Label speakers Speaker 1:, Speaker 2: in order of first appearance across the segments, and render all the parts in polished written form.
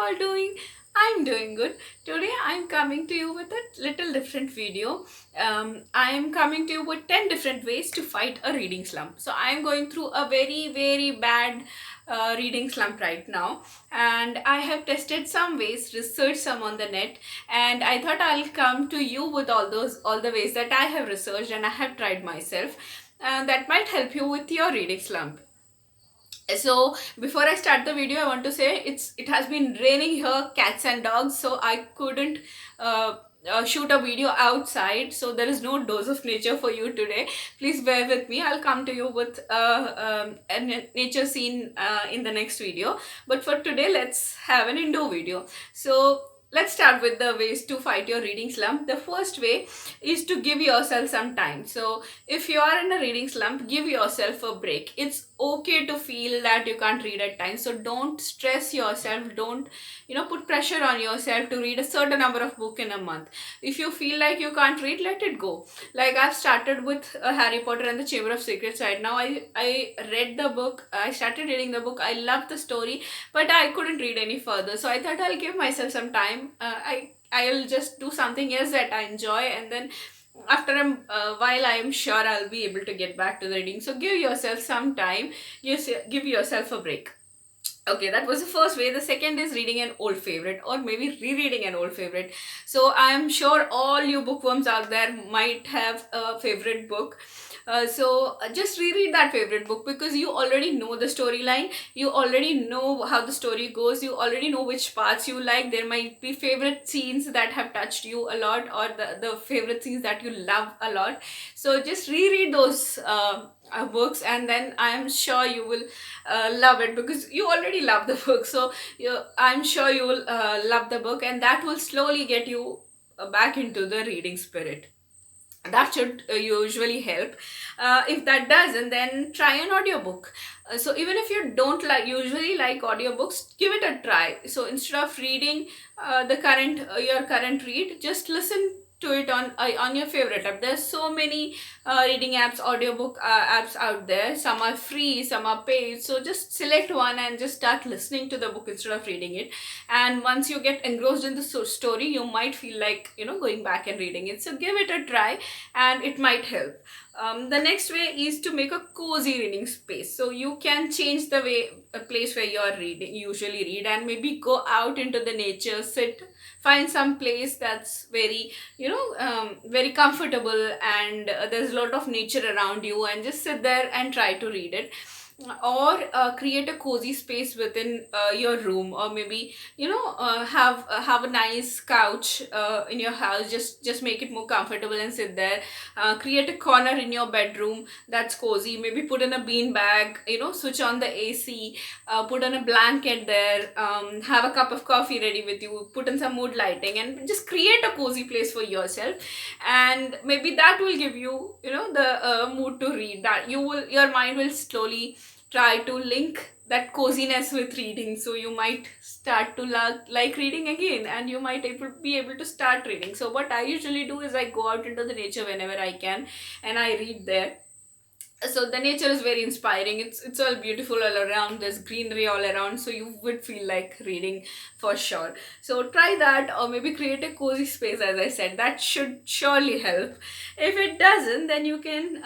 Speaker 1: all doing? I'm doing good. Today I'm coming to you with a little different video. I'm coming to you with 10 different ways to fight a reading slump. So I'm going through a very bad reading slump right now, and I have tested some ways, researched some on the net, and I thought I'll come to you with all the ways that I have researched and I have tried myself, and that might help you with your reading slump. So before I start the video, I want to say it has been raining here, cats and dogs, so I couldn't shoot a video outside, so there is no dose of nature for you today. Please bear with me. I'll come to you with a nature scene in the next video, but for today let's have an indoor video. So let's start with the ways to fight your reading slump. The first way is to give yourself some time. So if you are in a reading slump, give yourself a break. It's okay to feel that you can't read at times, so don't stress yourself. Don't put pressure on yourself to read a certain number of book in a month. If you feel like you can't read, let it go. Like, I've started with Harry Potter and the Chamber of Secrets right now. I read the book, I started reading the book, I loved the story, but I couldn't read any further, so I thought I'll give myself some time. I'll just do something else that I enjoy, and then after a while I am sure I'll be able to get back to the reading. So give yourself some time. Give yourself a break. Okay, that was the first way. The second is reading an old favorite, or maybe rereading an old favorite. So I'm sure all you bookworms out there might have a favorite book. So just reread that favorite book, because you already know the storyline, you already know how the story goes, you already know which parts you like. There might be favorite scenes that have touched you a lot, or the favorite scenes that you love a lot. So just reread those books, and then I'm sure you will love it, because you already love the book. So I'm sure you will love the book, and that will slowly get you back into the reading spirit. That should usually help. If that doesn't, then try an audiobook. So even if you don't usually like audiobooks, give it a try. So instead of reading the current your current read, just listen to it on your favorite app. There's so many reading apps, audiobook apps out there. Some are free, some are paid, so just select one and just start listening to the book instead of reading it. And once you get engrossed in the story, you might feel like going back and reading it. So give it a try, and it might help. The next way is to make a cozy reading space. So you can change the way a place where you are reading usually read, and maybe go out into the nature, find some place that's very comfortable, and there's a lot of nature around you, and just sit there and try to read it. Or create a cozy space within your room, or maybe have a nice couch in your house. Just make it more comfortable and sit there. Create a corner in your bedroom that's cozy. Maybe put in a bean bag, switch on the AC, put on a blanket there, have a cup of coffee ready with you, put in some mood lighting, and just create a cozy place for yourself. And maybe that will give you the mood to read. That your mind will slowly try to link that coziness with reading, so you might start to like reading again, and you might be able to start reading. So what I usually do is I go out into the nature whenever I can, and I read there. So the nature is very inspiring. It's all beautiful all around. There's greenery all around, so you would feel like reading for sure. So try that, or maybe create a cozy space. As I said, that should surely help. If it doesn't, then you can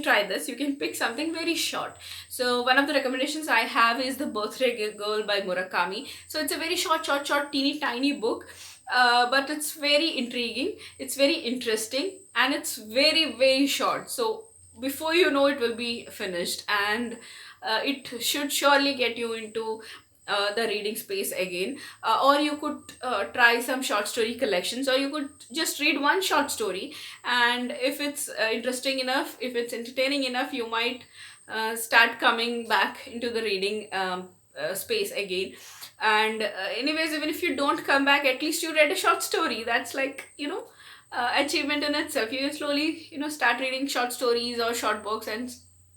Speaker 1: try this. You can pick something very short. So one of the recommendations I have is The Birthday Girl by Murakami. So it's a very short, teeny tiny book, but it's very intriguing, it's very interesting, and it's very short. So before you know, it will be finished, and it should surely get you into the reading space again. Or you could try some short story collections, or you could just read one short story, and if it's interesting enough, if it's entertaining enough, you might start coming back into the reading space again. And anyways, even if you don't come back, at least you read a short story. That's like achievement in itself. You slowly start reading short stories or short books, and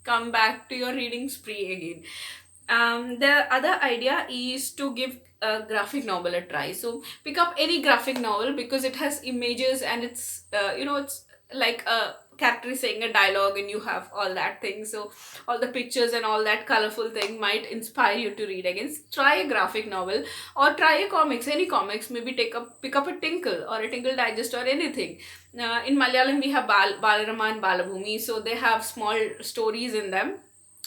Speaker 1: come back to your reading spree again. The other idea is to give a graphic novel a try. So pick up any graphic novel, because it has images, and it's like a character is saying a dialogue and you have all that thing, so all the pictures and all that colorful thing might inspire you to read again. Try a graphic novel or try a comics, any comics. Maybe pick up a Tinkle or a Tinkle Digest or anything. In Malayalam we have Balarama and Balabhumi, so they have small stories in them,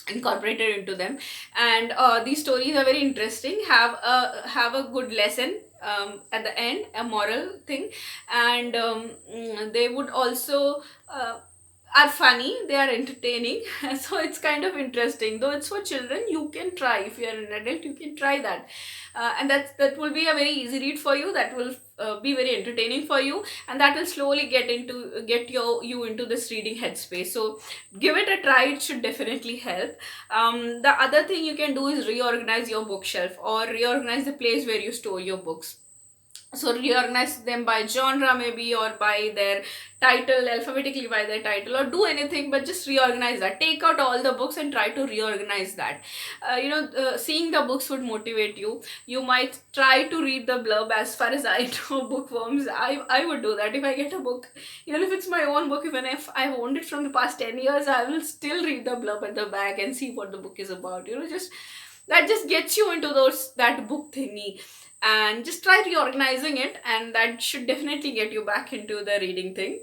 Speaker 1: incorporated into them, and these stories are very interesting, have a good lesson at the end, a moral thing, and they would also are funny, they are entertaining. So it's kind of interesting, though it's for children. You can try, if you are an adult, you can try that, and that will be a very easy read for you, that will be very entertaining for you, and that will slowly get you into this reading headspace. So give it a try, it should definitely help. The other thing you can do is reorganize your bookshelf or reorganize the place where you store your books. So reorganize them by genre maybe, or by their title, alphabetically by their title, or do anything, but just reorganize that. Take out all the books and try to reorganize that. Seeing the books would motivate you. You might try to read the blurb. As far as I know, bookworms, I would do that. If I get a book, even if it's my own book, even if I've owned it from the past 10 years, I will still read the blurb at the back and see what the book is about. Just that just gets you into that book thingy, and just try reorganizing it, and that should definitely get you back into the reading thing.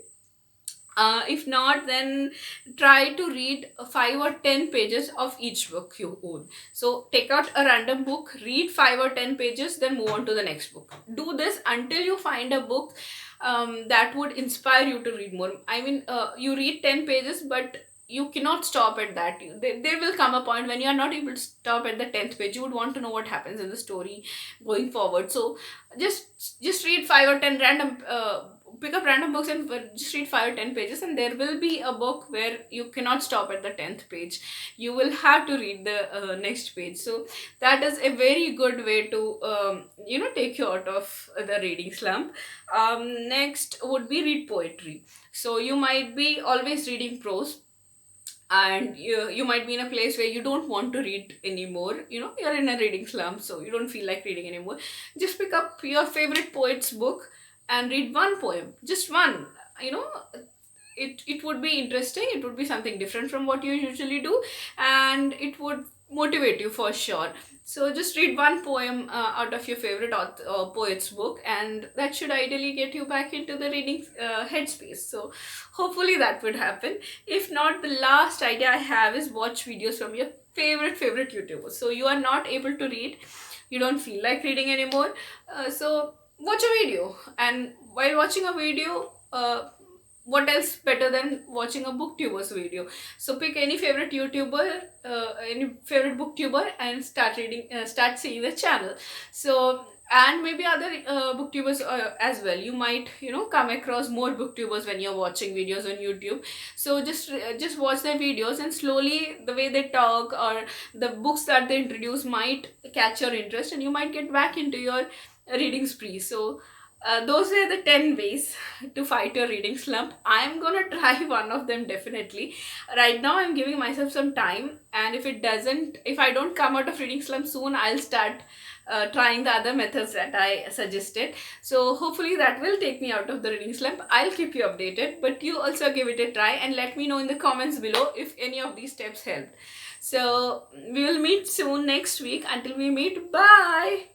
Speaker 1: If not, then try to read 5 or 10 pages of each book you own. So take out a random book, read 5 or 10 pages, then move on to the next book. Do this until you find a book that would inspire you to read more. I mean, you read 10 pages, but you cannot stop at that. There will come a point when you are not able to stop at the 10th page. You would want to know what happens in the story going forward. So just read 5 or 10 random pick up random books and just read 5 or 10 pages, and there will be a book where you cannot stop at the 10th page. You will have to read the next page. So that is a very good way to take you out of the reading slump. Next would be read poetry. So you might be always reading prose, and you might be in a place where you don't want to read anymore. You're in a reading slump, so you don't feel like reading anymore. Just pick up your favorite poet's book and read one poem, just one. It would be interesting, it would be something different from what you usually do, and it would motivate you for sure. So just read one poem out of your favorite poet's book, and that should ideally get you back into the reading headspace. So hopefully that would happen. If not, the last idea I have is watch videos from your favorite YouTubers. So you are not able to read, you don't feel like reading anymore, so watch a video. And while watching a video, what else better than watching a booktuber's video? So pick any favorite YouTuber, any favorite booktuber, and start seeing the channel. So, and maybe other booktubers as well. You might come across more booktubers when you're watching videos on YouTube. So just watch their videos, and slowly the way they talk or the books that they introduce might catch your interest, and you might get back into your reading spree. So those were the 10 ways to fight your reading slump. I'm gonna try one of them definitely. Right now I'm giving myself some time, and if I don't come out of reading slump soon, I'll start trying the other methods that I suggested. So hopefully that will take me out of the reading slump. I'll keep you updated, but you also give it a try and let me know in the comments below if any of these steps helped. So we will meet soon next week. Until we meet, bye.